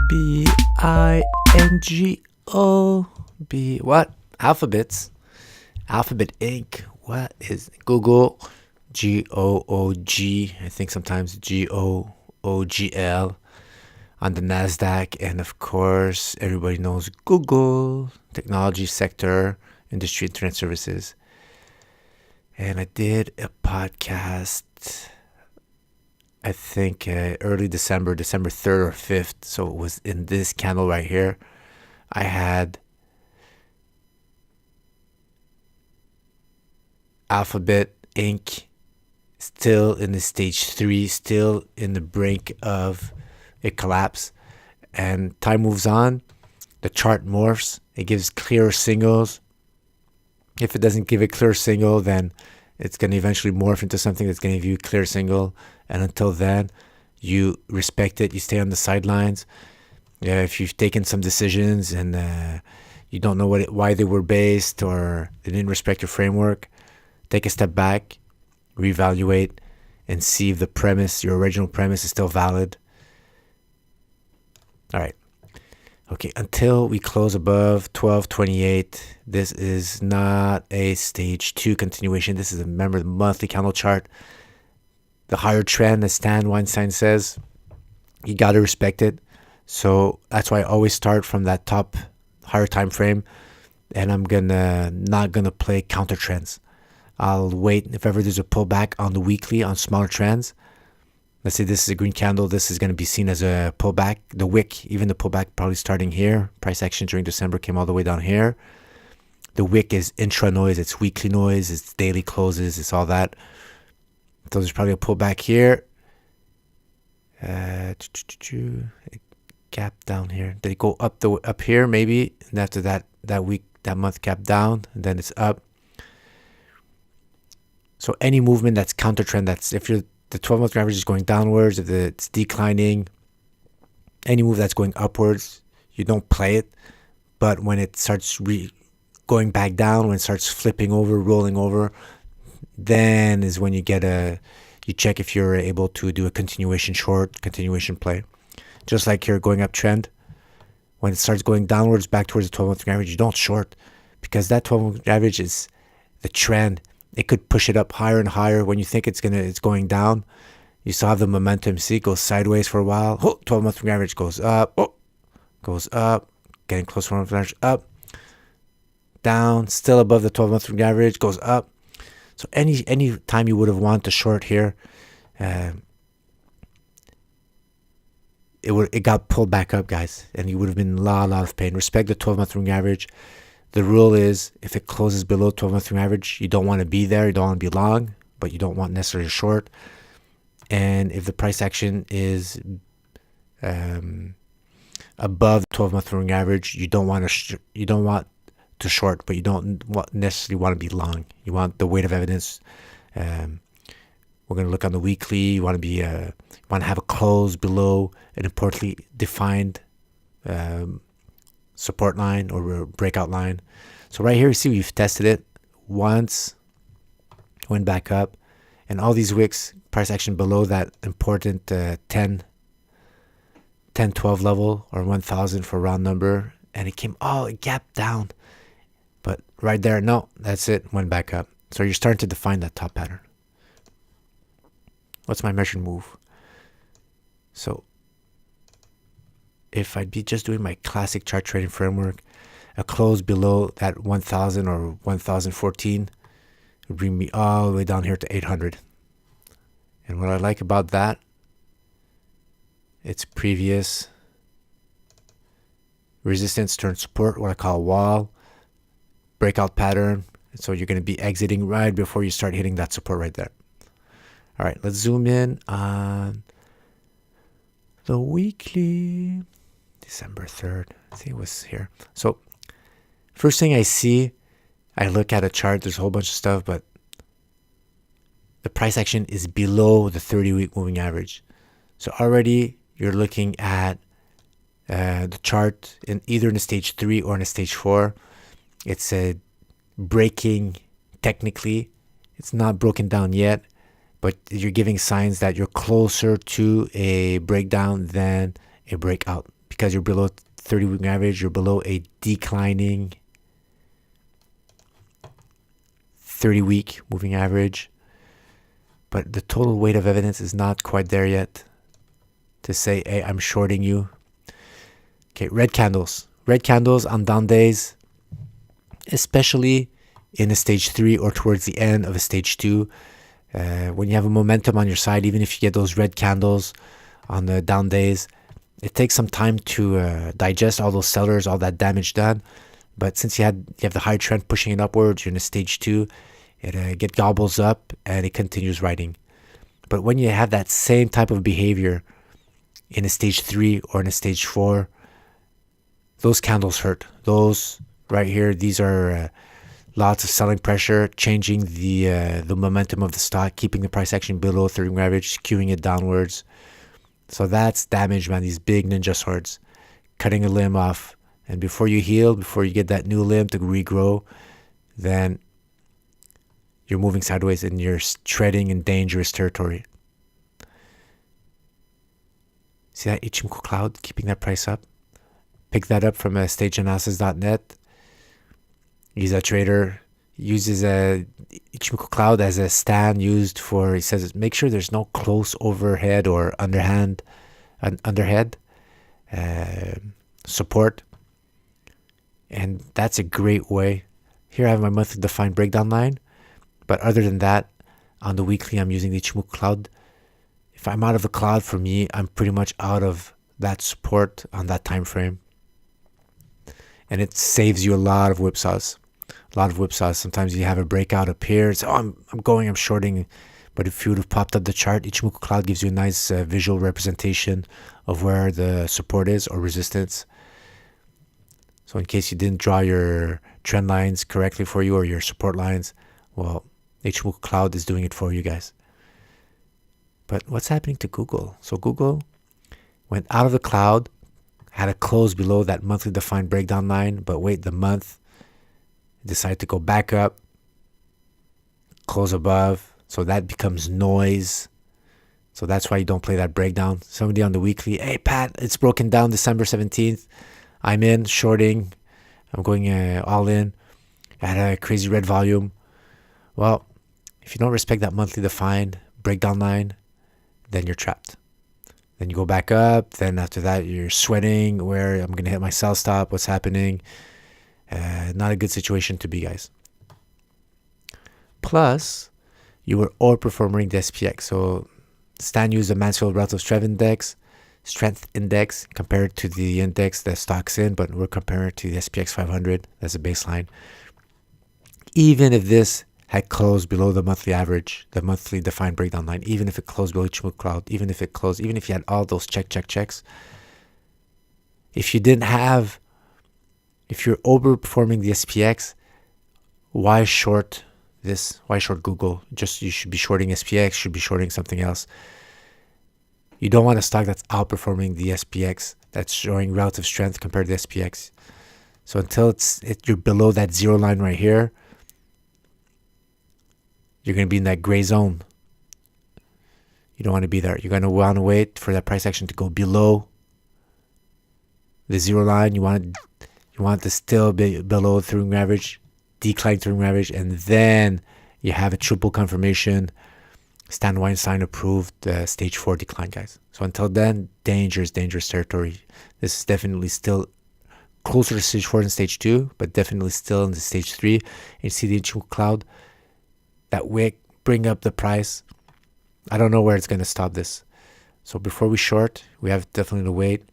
bingo. What? Alphabets. Alphabet Inc. What is Google? GOOG. I think sometimes GOOGL on the NASDAQ. And of course, everybody knows Google, technology sector, industry, internet services. And I did a podcast, I think early December 3rd or 5th. So it was in this candle right here. I had Alphabet Inc. still in the stage 3, still in the brink of a collapse. And time moves on. The chart morphs. It gives clearer signals. If it doesn't give a clear signal, then it's going to eventually morph into something that's going to give you a clear signal. And until then, you respect it. You stay on the sidelines. If you've taken some decisions and you don't know why they were based, or they didn't respect your framework, take a step back, reevaluate, and see if the premise, your original premise, is still valid. All right. Okay, until we close above 1228, this is not a stage 2 continuation. This is, remember, the monthly candle chart. The higher trend, as Stan Weinstein says, you got to respect it. So that's why I always start from that top higher time frame, and I'm not gonna play counter trends. I'll wait if ever there's a pullback on the weekly on smaller trends. Let's say this is a green candle. This is going to be seen as a pullback. The wick, even the pullback probably starting here. Price action during December came all the way down here. The wick is intra noise. It's weekly noise. It's daily closes. It's all that. So there's probably a pullback here. Gap down here. They go up here maybe. And after that week, that month gap down. And then it's up. So any movement that's counter trend, that's if the 12-month average is going downwards, if it's declining, any move that's going upwards, you don't play it. But when it starts going back down, when it starts flipping over, rolling over, then is when you check if you're able to do a continuation short, continuation play. Just like your going up trend, when it starts going downwards back towards the 12-month average, you don't short, because that 12-month average is the trend. It could push it up higher and higher. When you think it's going down, you still have the momentum. See, it goes sideways for a while. 12-month average goes up, getting close to 12-month average, up, down, still above the 12-month average, goes up. So any time you would have wanted to short here, it got pulled back up, guys, and you would have been in a lot of pain. Respect the 12-month average. The rule is, if it closes below 12-month average, you don't want to be there. You don't want to be long, but you don't want necessarily short. And if the price action is above 12-month average, you don't want to short, but you don't necessarily want to be long. You want the weight of evidence. We're going to look on the weekly. You want to have a close below an importantly defined support line or breakout line. So right here, you see we've tested it once, went back up, and all these wicks, price action below that important 10, 12 level, or 1,000 for round number, and it gapped down. But right there, no, that's it, went back up. So you're starting to define that top pattern. What's my measured move? So if I'd be just doing my classic chart trading framework, a close below that 1,000 or 1,014 would bring me all the way down here to 800. And what I like about that, it's previous resistance turn support, what I call a wall, breakout pattern. So you're going to be exiting right before you start hitting that support right there. All right, let's zoom in on the weekly. December 3rd. I think it was here. So first thing I see, I look at a chart. There's a whole bunch of stuff, but the price action is below the 30-week moving average. So already you're looking at the chart either in a stage 3 or in a stage 4. It's breaking technically. It's not broken down yet, but you're giving signs that you're closer to a breakdown than a breakout. because you're below 30 moving average, you're below a declining 30-week moving average. But the total weight of evidence is not quite there yet to say, hey, I'm shorting you. Okay, red candles. Red candles on down days, especially in a stage 3 or towards the end of a stage 2. When you have a momentum on your side, even if you get those red candles on the down days, it takes some time to digest all those sellers, all that damage done. But since you have the high trend pushing it upwards, you're in a stage 2, it gobbles up and it continues riding. But when you have that same type of behavior in a stage 3 or in a stage 4, those candles hurt. Those right here, these are lots of selling pressure, changing the momentum of the stock, keeping the price action below 30 average, skewing it downwards. So that's damage, man. These big ninja swords, cutting a limb off. And before you heal, before you get that new limb to regrow, then you're moving sideways and you're treading in dangerous territory. See that Ichimoku cloud keeping that price up? Pick that up from stageanalysis.net. He's a trader, uses a Ichimoku cloud as a stand used for, he says, make sure there's no close overhead or underhead support. And that's a great way. Here I have my monthly defined breakdown line. But other than that, on the weekly, I'm using the Ichimoku cloud. If I'm out of the cloud, for me, I'm pretty much out of that support on that time frame. And it saves you a lot of whipsaws. Sometimes you have a breakout up here. It's, I'm shorting. But if you would have popped up the chart, Ichimoku cloud gives you a nice visual representation of where the support is or resistance. So in case you didn't draw your trend lines correctly for you or your support lines, well, Ichimoku cloud is doing it for you guys. But what's happening to Google? So Google went out of the cloud, had a close below that monthly defined breakdown line, but wait, the month decided to go back up, close above, so that becomes noise. So that's why you don't play that breakdown. Somebody on the weekly, hey Pat, it's broken down December 17th. I'm in, shorting. I'm going all in. I had a crazy red volume. Well, if you don't respect that monthly defined breakdown line, then you're trapped. Then you go back up. Then after that, you're sweating. Where I'm going to hit my sell stop. What's happening? Not a good situation to be, guys. Plus, you were overperforming the SPX. So, Stan used the Mansfield Relative Strength Index compared to the index that stock's in, but we're comparing it to the SPX 500 as a baseline. Even if this had closed below the monthly average, the monthly defined breakdown line, even if it closed below Ichimoku cloud, even if you had all those checks, if you're overperforming the SPX, why short this? Why short Google? You should be shorting SPX, should be shorting something else. You don't want a stock that's outperforming the SPX, that's showing relative strength compared to the SPX. So until you're below that zero line right here, you're going to be in that gray zone. You don't want to be there. You're going to want to wait for that price action to go below the zero line. You want to still be below the 3-week average, decline 3-week average, and then you have a triple confirmation. Stan Weinstein approved stage 4 decline, guys. So until then, dangerous territory. This is definitely still closer to stage 4 than stage 2, but definitely still in the stage 3. And you see the Ichimoku cloud, that wick, bring up the price. I don't know where it's going to stop this. So before we short, we have definitely to wait.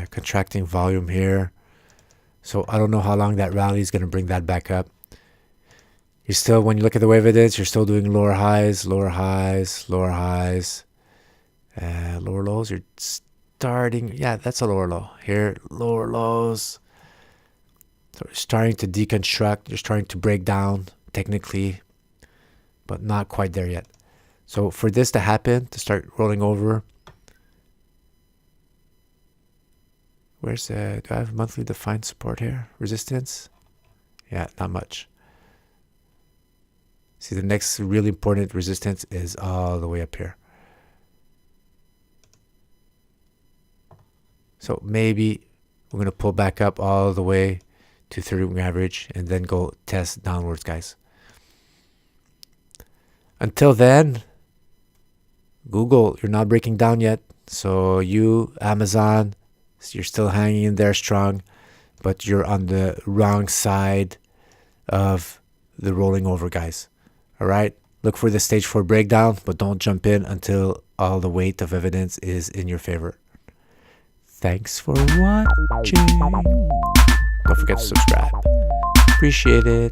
Contracting volume here. So I don't know how long that rally is going to bring that back up. You're still, when you look at the wave evidence, you're still doing lower highs, lower lows. You're starting, yeah, that's a lower low. Here, lower lows. So you're starting to deconstruct. You're starting to break down technically, but not quite there yet. So for this to happen, to start rolling over, do I have monthly defined support here? Resistance? Yeah, not much. See, the next really important resistance is all the way up here. So maybe we're going to pull back up all the way to 30-week average and then go test downwards, guys. Until then, Google, you're not breaking down yet. So you, Amazon, you're still hanging in there strong, but you're on the wrong side of the rolling over, guys. All right? Look for the stage 4 breakdown, but don't jump in until all the weight of evidence is in your favor. Thanks for watching. Don't forget to subscribe. Appreciate it.